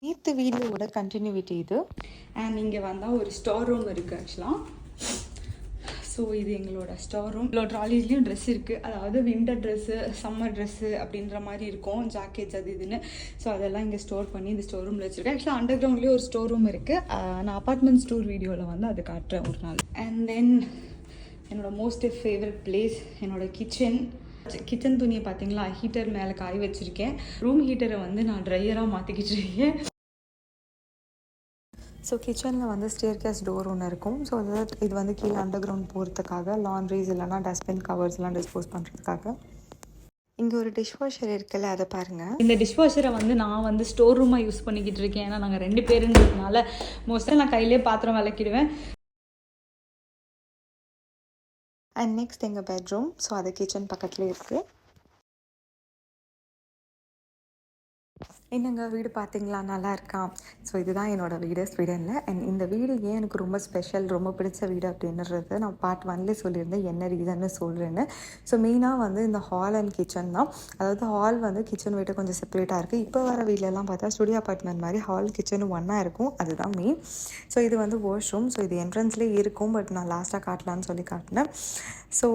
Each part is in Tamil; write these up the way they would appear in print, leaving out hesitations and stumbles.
நேற்று வீடியோவோட கண்டினியூட்டி இது. அண்ட் இங்கே வந்தால் ஒரு ஸ்டோர் ரூம் இருக்குது ஆக்சுவலாக. ஸோ இது எங்களோட ஸ்டோர் ரூம். இவ்வளோ ட்ராலிஸ்லேயும் ட்ரெஸ் இருக்குது. அதாவது வின்டர் ட்ரெஸ்ஸு, சம்மர் ட்ரெஸ்ஸு அப்படின்ற மாதிரி இருக்கும், ஜாக்கெட்ஸ் அது இதுன்னு. ஸோ அதெல்லாம் இங்கே ஸ்டோர் பண்ணி இந்த ஸ்டோர் ரூமில் வச்சுருக்கேன். ஆக்சுவலாக அண்டர் கிரவுண்ட்லேயே ஒரு ஸ்டோர் ரூம் இருக்குது. நான் அப்பார்ட்மெண்ட் டூர் வீடியோவில் வந்து அது காட்டுறேன் ஒரு நாள். அண்ட் தென் என்னோடய மோஸ்ட் ஃபேவரட் பிளேஸ் என்னோடய கிச்சன் துணியை பார்த்தீங்களா, ஹீட்டர் மேலே காய வச்சுருக்கேன். ரூம் ஹீட்டரை வந்து நான் ட்ரையராக மாற்றிக்கிட்டு இருக்கேன். ஸோ கிச்சனில் வந்து ஸ்டேர் கேஸ் டோர் ஒன்று இருக்கும். ஸோ இது வந்து கீழே அண்டர் கிரவுண்ட் போகிறதுக்காக, லாண்ட்ரிஸ் இல்லைனா டஸ்ட்பின் கவர்ஸ்லாம் டிஸ்போஸ் பண்ணுறதுக்காக. இங்கே ஒரு டிஷ்வாஷர் இருக்குல்ல, அதை பாருங்கள். இந்த டிஷ்வாஷரை வந்து நான் வந்து ஸ்டோர் ரூமாக யூஸ் பண்ணிக்கிட்டு இருக்கேன். ஏன்னா நாங்கள் 2 பேருன்றதுனால மோஸ்ட்டாக நான் கையிலே பாத்திரம் விளக்கிடுவேன். அண்ட் நெக்ஸ்ட் எங்கள் பெட்ரூம். ஸோ அது கிச்சன் பக்கத்துலேயே இருக்குது. என்னங்க வீடு பார்த்தீங்களா, நல்லா இருக்கா? ஸோ இதுதான் என்னோடய வீடு ஸ்வீடனில். அண்ட் இந்த வீடு ஏன் எனக்கு ரொம்ப ஸ்பெஷல், ரொம்ப பிடிச்ச வீடு அப்படின்றது நான் பார்ட் 1லே சொல்லியிருந்தேன் என்ன ரீசன்னு சொல்கிறேன்னு. ஸோ மெயினாக வந்து இந்த ஹால் அண்ட் கிச்சன் தான். அதாவது ஹால் வந்து கிச்சன் வீட்டை கொஞ்சம் செப்பரேட்டாக இருக்குது. இப்போ வர வீட்டிலலாம் பார்த்தா ஸ்டுடியோ அப்பார்ட்மெண்ட் மாதிரி ஹால் கிச்சனும் ஒன்றா இருக்கும், அதுதான் மெயின். ஸோ இது வந்து வாஷ்ரூம். ஸோ இது என்ட்ரன்ஸ்லேயே இருக்கும், பட் நான் லாஸ்ட்டாக காட்டலான்னு சொல்லி காட்டினேன். ஸோ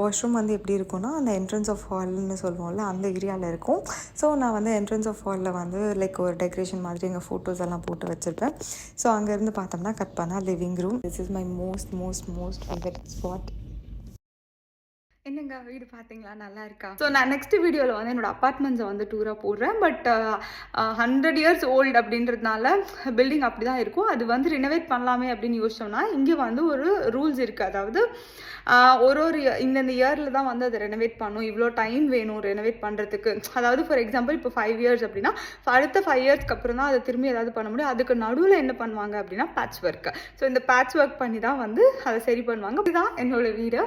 வாஷ்ரூம் வந்து எப்படி இருக்கும்னா, அந்த என்ட்ரன்ஸ் ஆஃப் ஹால்னு சொல்லுவோம்ல, அந்த ஏரியாவில் இருக்கும். ஸோ நான் வந்து என்ட்ரன்ஸ் ஆஃப் ஹாலில் வந்து லைக் ஒரு டெக்கரேஷன் மாதிரி எங்கள் ஃபோட்டோஸ் எல்லாம் போட்டு வச்சுருப்பேன். ஸோ அங்கேருந்து பார்த்தோம்னா கட் பண்ணால் living room. This is my most favourite spot. என்னங்க வீடு பார்த்தீங்களா, நல்லா இருக்கா? ஸோ நான் நெக்ஸ்ட் வீடியோவில் வந்து என்னோடய அப்பார்ட்மெண்ட்ஸை வந்து டூராக போடுறேன். பட் 100 years ஓல்டு அப்படின்றதுனால பில்டிங் அப்படி தான் இருக்கும். அது வந்து ரினோவேட் பண்ணலாமே அப்படின்னு யோசிச்சோம்னா, இங்கே வந்து ஒரு ரூல்ஸ் இருக்குது. அதாவது ஒரு இந்தந்த இயரில் தான் வந்து அதை ரெனோவேட் பண்ணணும், இவ்வளோ டைம் வேணும் ரெனோவேட் பண்ணுறதுக்கு. அதாவது ஃபார் எக்ஸாம்பிள் இப்போ 5 years அப்படின்னா அடுத்த 5 yearsக்கு அப்புறம் தான் அதை திரும்பி ஏதாவது பண்ண முடியும். அதுக்கு நடுவில் என்ன பண்ணுவாங்க அப்படின்னா பேட்ச் ஒர்க். ஸோ இந்த பேட்ச் ஒர்க் பண்ணி தான் வந்து அதை சரி பண்ணுவாங்க. இதுதான் என்னோடய வீடு.